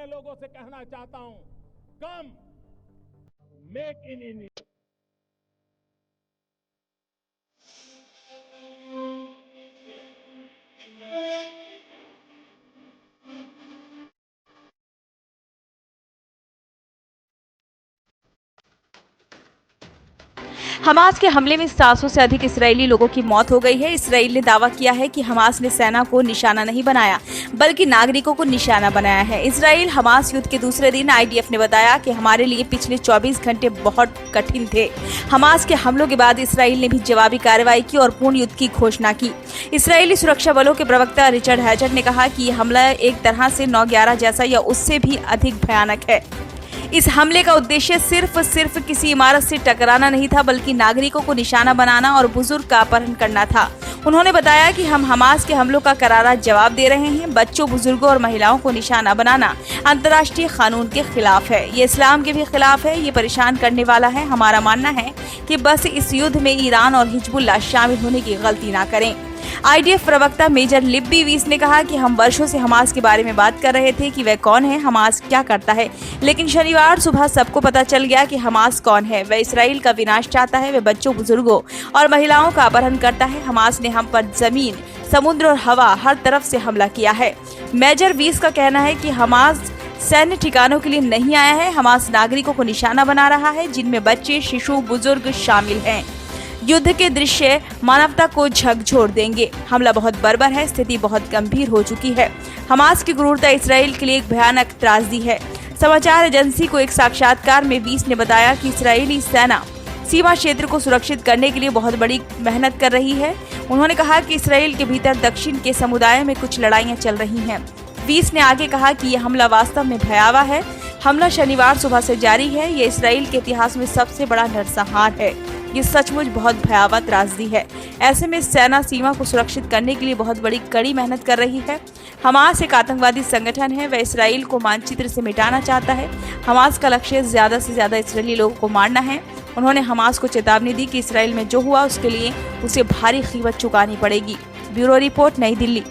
लोगों से कहना चाहता हूं, कम मेक इन इंडिया। हमास के हमले में 700 से अधिक इजरायली लोगों की मौत हो गई है। इजराइल ने दावा किया है कि हमास ने सेना को निशाना नहीं बनाया, बल्कि नागरिकों को निशाना बनाया है। इजराइल हमास युद्ध के दूसरे दिन आईडीएफ ने बताया कि हमारे लिए पिछले 24 घंटे बहुत कठिन थे। हमास के हमलों के बाद इजराइल ने भी जवाबी कार्रवाई की और पूर्ण युद्ध की घोषणा की। इजरायली सुरक्षा बलों के प्रवक्ता रिचर्ड हैचर ने कहा कि यह हमला एक तरह से 9/11 जैसा या उससे भी अधिक भयानक है। इस हमले का उद्देश्य सिर्फ किसी इमारत से टकराना नहीं था, बल्कि नागरिकों को निशाना बनाना और बुजुर्ग का अपहरण करना था। उन्होंने बताया कि हम हमास के हमलों का करारा जवाब दे रहे हैं। बच्चों, बुजुर्गों और महिलाओं को निशाना बनाना अंतर्राष्ट्रीय कानून के खिलाफ है, ये इस्लाम के भी खिलाफ है, ये परेशान करने वाला है। हमारा मानना है कि बस इस युद्ध में ईरान और हिजबुल्लाह शामिल होने की गलती ना करें। आईडीएफ प्रवक्ता मेजर लिब्बी वीस ने कहा कि हम वर्षों से हमास के बारे में बात कर रहे थे कि वह कौन है, हमास क्या करता है, लेकिन शनिवार सुबह सबको पता चल गया कि हमास कौन है। वह इसराइल का विनाश चाहता है, वह बच्चों, बुजुर्गों और महिलाओं का अपहरण करता है। हमास ने हम पर जमीन, समुद्र और हवा हर तरफ से हमला किया है। मेजर वीस का कहना है कि हमास सैन्य ठिकानों के लिए नहीं आया है। हमास नागरिकों को निशाना बना रहा है, जिनमें बच्चे, शिशु, बुजुर्ग शामिल हैं। युद्ध के दृश्य मानवता को झकझोर देंगे। हमला बहुत बर्बर है, स्थिति बहुत गंभीर हो चुकी है। हमास की क्रूरता इसराइल के लिए एक भयानक त्रासदी है। समाचार एजेंसी को एक साक्षात्कार में वीस ने बताया कि इजरायली सेना सीमा क्षेत्र को सुरक्षित करने के लिए बहुत बड़ी मेहनत कर रही है। उन्होंने कहा कि इसराइल के भीतर दक्षिण के समुदाय में कुछ लड़ाइयां चल रही हैं। वीस ने आगे कहा कि यह हमला वास्तव में भयावह है। हमला शनिवार सुबह से जारी है। ये इसराइल के इतिहास में सबसे बड़ा नरसंहार है। ये सचमुच बहुत भयावह त्रासदी है। ऐसे में सेना सीमा को सुरक्षित करने के लिए बहुत बड़ी कड़ी मेहनत कर रही है। हमास एक आतंकवादी संगठन है। वह इसराइल को मानचित्र से मिटाना चाहता है। हमास का लक्ष्य ज्यादा से ज्यादा इसराइली लोगों को मारना है। उन्होंने हमास को चेतावनी दी कि इसराइल में जो हुआ उसके लिए उसे भारी कीमत चुकानी पड़ेगी। ब्यूरो रिपोर्ट, नई दिल्ली।